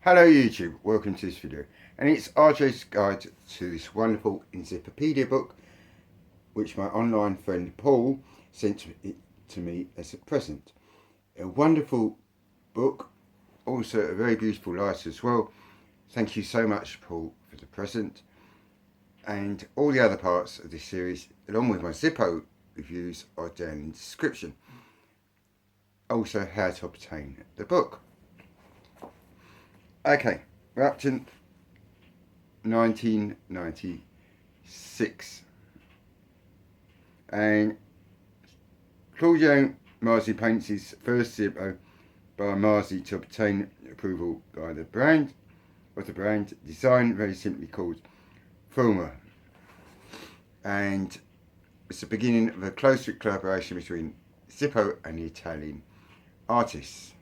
Hello YouTube, welcome to this video, and it's RJ's guide to this wonderful Enzippopedia book which my online friend Paul sent it to me as a present. A wonderful book, also a very beautiful light as well. Thank you so much, Paul, for the present. And all the other parts of this series, along with my ZIPPO reviews, are down in the description. Also, how to obtain the book. Okay, we're up to 1996, and Claudio Marzi paints his first ZIPPO by Marzi to obtain approval by the brand, design very simply called ARMOUR, and it's the beginning of a close collaboration between ZIPPO and the Italian artists.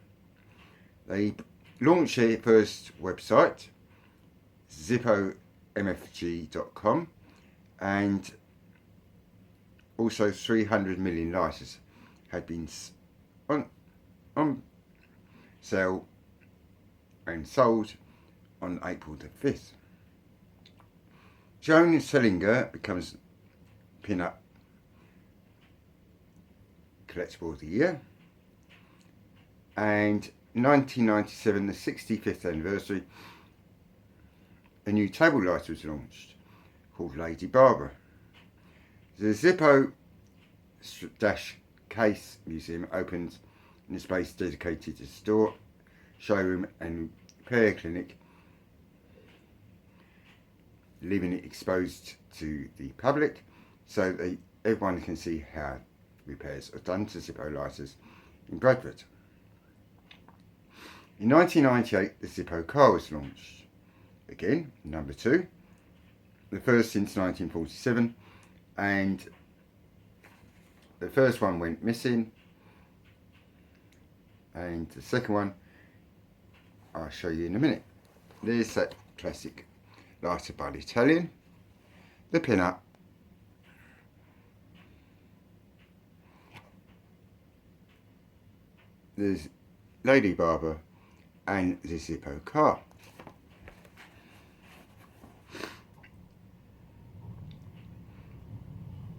They launched their first website, ZIPPOMFG.com, and also 300 million lighters had been on sale and sold on April the 5th. Joan Selinger becomes pin-up collectible of the year, and 1997, the 65th anniversary, a new table lighter was launched called Lady Barbara. The ZIPPO Case Museum opened in a space dedicated to store, showroom and repair clinic, leaving it exposed to the public so that everyone can see how repairs are done to ZIPPO lighters in Bradford. In 1998, the ZIPPO car was launched. Again, number 2. The first since 1947, and the first one went missing, and the second one I'll show you in a minute. There's that classic lighter by the Italian, the pin-up, there's Lady Barbara, and the ZIPPO car.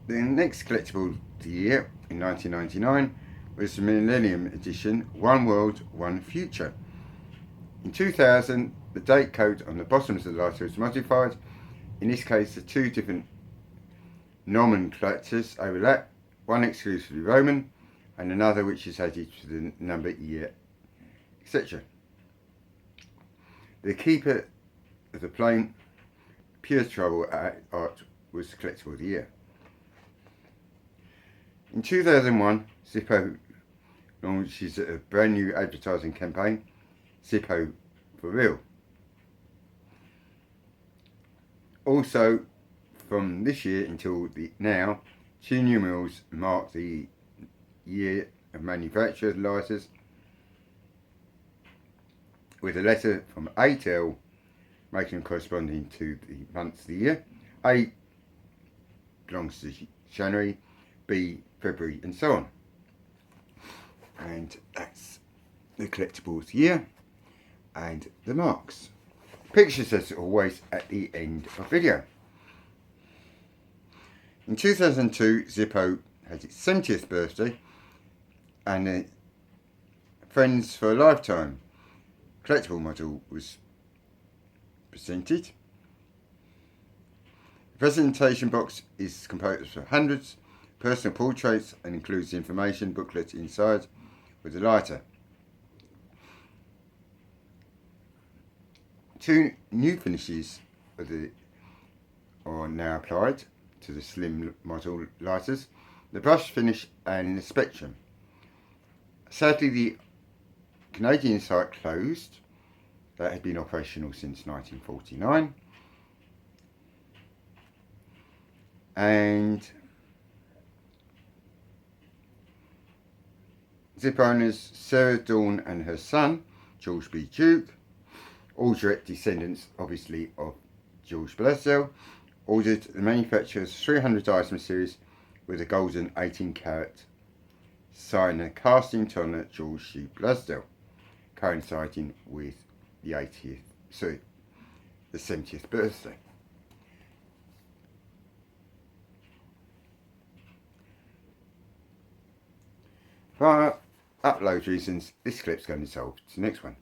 The next collectible of the year in 1999 was the Millennium Edition One World, One Future. In 2000, the date code on the bottoms of the lighter was modified. In this case, the two different nomenclatures overlap, one exclusively Roman and another which is added to the number, year, etc. The keeper of the plain pure trouble art was the collectible of the year. In 2001, ZIPPO launches a brand new advertising campaign, ZIPPO for Real. Also, from this year until now, 2 numerals mark the year of manufacture of lighters, with a letter from A to L making them corresponding to the months of the year. A belongs to January, B February, and so on. And that's the collectible of the year and the marks. Pictures as always at the end of video. In 2002, ZIPPO had its 70th birthday, and Friends for a Lifetime collectible model was presented. The presentation box is composed of hundreds of personal portraits and includes the information booklet inside with the lighter. 2 new finishes are now applied to the slim model lighters, the brush finish and the spectrum. Sadly, the Canadian site closed. That had been operational since 1949, and ZIPPO owners Sarah Dawn and her son George B. Duke, all direct descendants obviously of George Blaisdell, ordered the manufacturer's 300 item series with a golden 18-carat signer casting to honour George C. Blaisdell, coinciding with the 70th birthday. For upload reasons, this clip's going to be sold to the next one.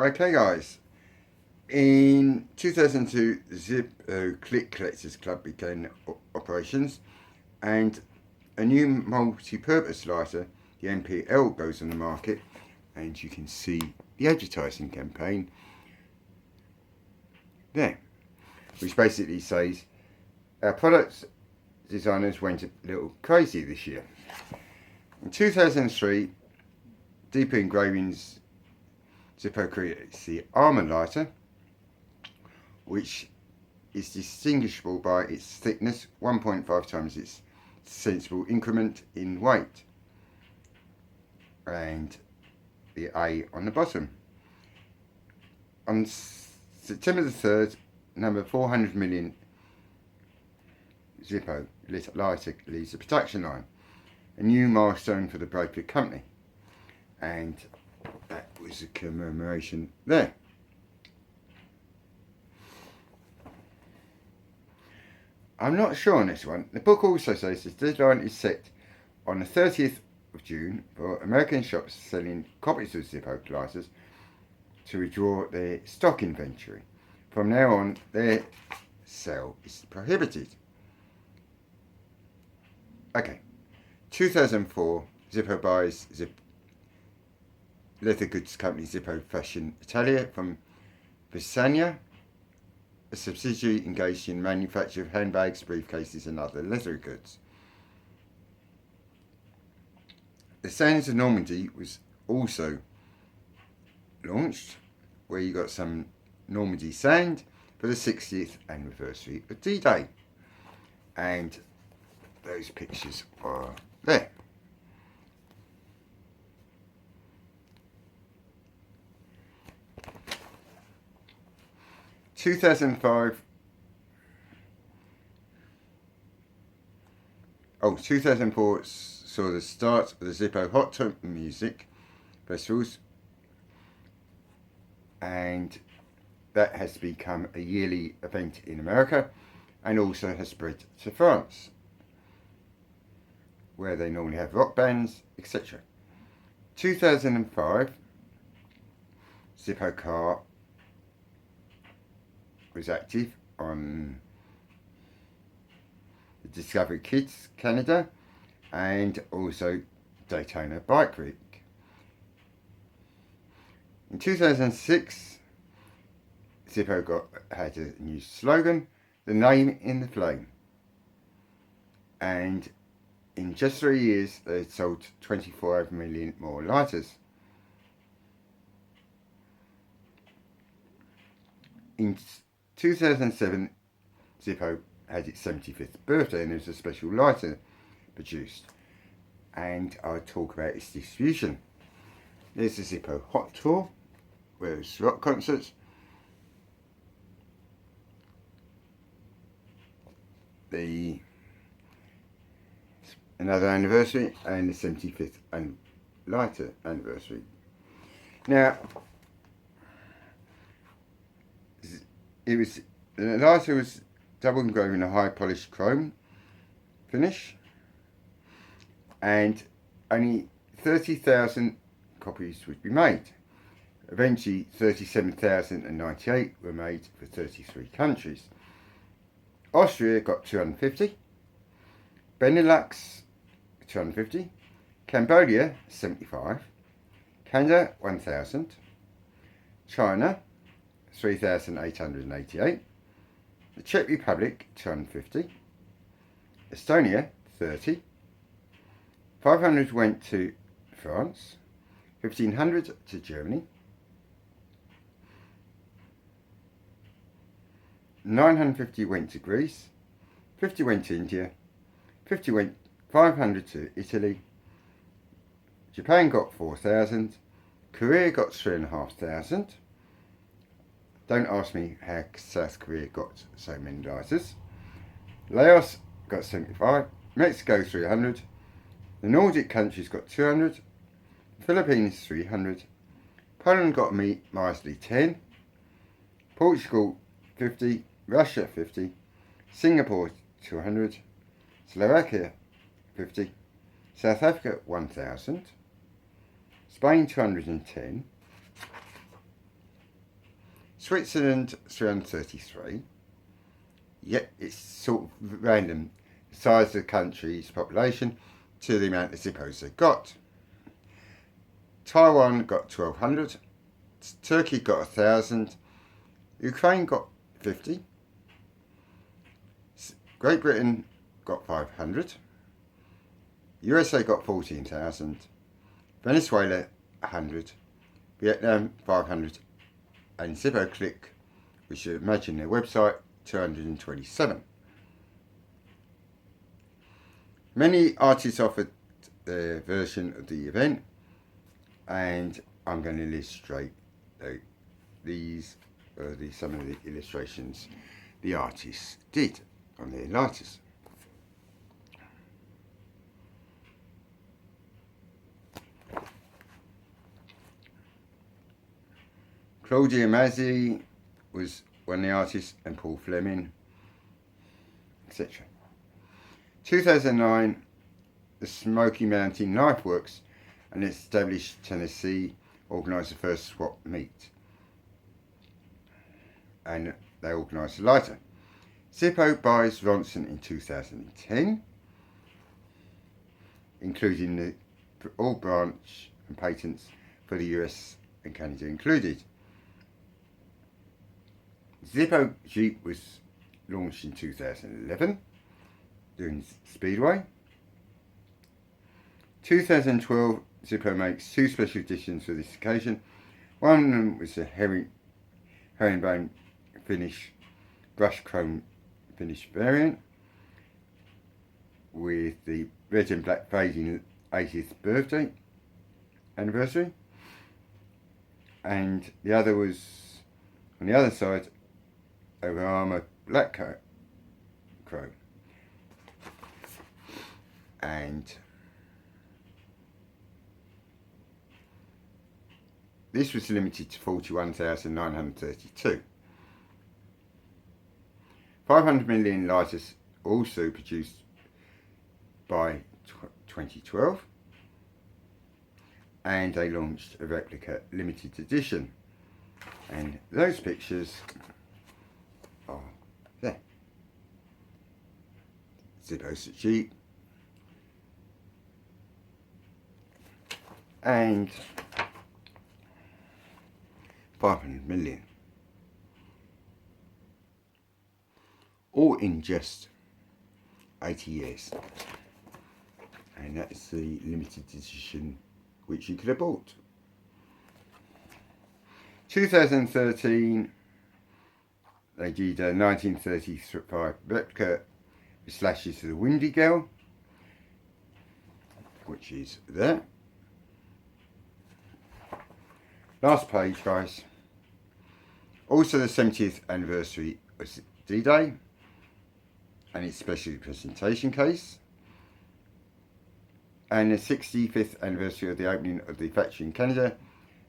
Okay guys, in 2002 the ZIPPO Click Collectors Club began operations, and a new multi-purpose lighter, the NPL, goes on the market, and you can see the advertising campaign there, which basically says our product designers went a little crazy this year. In 2003, Deep Engravings ZIPPO creates the ARMOUR lighter, which is distinguishable by its thickness, 1.5 times its sensible increment in weight, and the A on the bottom. On September the 3rd, number 400 million ZIPPO lighter leaves the production line, a new milestone for the Bradford company, and that was a commemoration there. I'm not sure on this one. The book also says the deadline is set on the 30th of June for American shops selling copies of ZIPPO lighters to withdraw their stock inventory. From now on, their sale is prohibited. Okay, 2004, ZIPPO buys leather goods company ZIPPO Fashion Italia from Bisagna, a subsidiary engaged in manufacture of handbags, briefcases and other leather goods. The Sands of Normandy was also launched, where you got some Normandy sand for the 60th anniversary of D-Day, and those pictures are there. In 2005, 2004 saw the start of the ZIPPO Hot Tub Music Festivals, and that has become a yearly event in America, and also has spread to France, where they normally have rock bands, etc. 2005, ZIPPO car was active on the Discovery Kids Canada and also Daytona Bike Week. In 2006, ZIPPO had a new slogan, the name in the flame, and in just 3 years they had sold 25 million more lighters. In 2007, ZIPPO had its 75th birthday, and there was a special lighter produced, and I'll talk about its distribution. There's the ZIPPO Hot Tour, where it's rock concerts. Another anniversary, and the 75th lighter anniversary. Now, the lighter was double engraved in a high polished chrome finish, and only 30,000 copies would be made. Eventually 37,098 were made for 33 countries. Austria got 250, Benelux 250, Cambodia 75, Canada 1,000, China 3,888, the Czech Republic 250, Estonia 30, 500 went to France, 1,500 to Germany, 950 went to Greece, 50 went to India, 500 to Italy, Japan got 4,000, Korea got 3,500. Don't ask me how South Korea got so many lighters. Laos got 75, Mexico 300, the Nordic countries got 200, Philippines 300, Poland got me nicely 10, Portugal 50, Russia 50, Singapore 200, Slovakia 50, South Africa 1000, Spain 210, Switzerland 333. Yet it's sort of random, the size of the country's population to the amount of Zippos they got. Taiwan got 1200, Turkey got 1000, Ukraine got 50, Great Britain got 500, USA got 14,000, Venezuela 100, Vietnam 500, and Zippo Click, which you imagine their website, 227. Many artists offered their version of the event, and I'm going to illustrate some of the illustrations the artists did on their lighters. Claudia Mazzi was one of the artists, and Paul Fleming, etc. 2009, the Smoky Mountain Knife Works, an established Tennessee, organised the first swap meet, and they organised a lighter. Zippo buys Ronson in 2010, including the all branch and patents for the US and Canada included. Zippo Jeep was launched in 2011 during Speedway. 2012, Zippo makes two special editions for this occasion. One of them was a herringbone finish, brush chrome finish variant with the red and black fading 80th birthday anniversary, and the other was on the other side over ARMOUR black chrome, and this was limited to 41,932. 500 million lighters also produced by 2012, and they launched a replica limited edition, and those pictures are there. Zippo's Jeep, and 500 million, all in just 80 years, and that's the limited edition which you could have bought. 2013, they did a 1935 replica with slashes to the Windy Girl, which is there. Last page, guys. Also the 70th anniversary of D-Day and its special presentation case, and the 65th anniversary of the opening of the factory in Canada.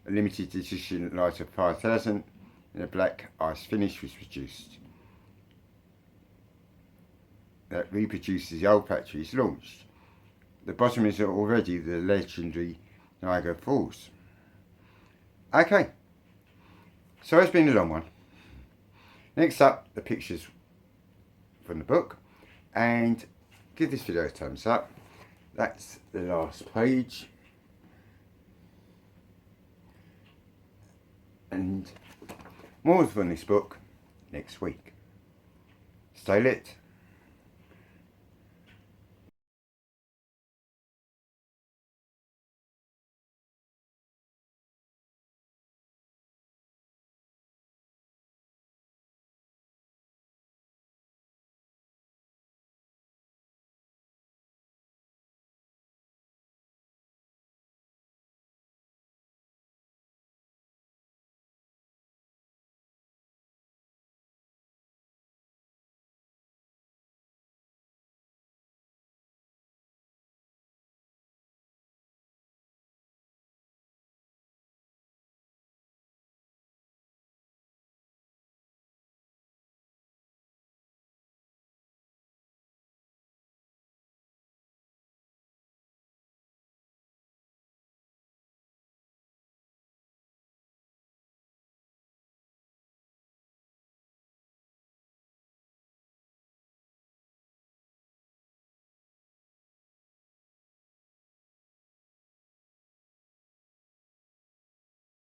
A limited edition lighter 5000 in a black ice finish was produced. That reproduces the old factory's launched. The bottom is already the legendary Niagara Falls. Okay, so it's been a long one. Next up, the pictures from the book, and give this video a thumbs up. That's the last page, and more from this book next week. Stay lit.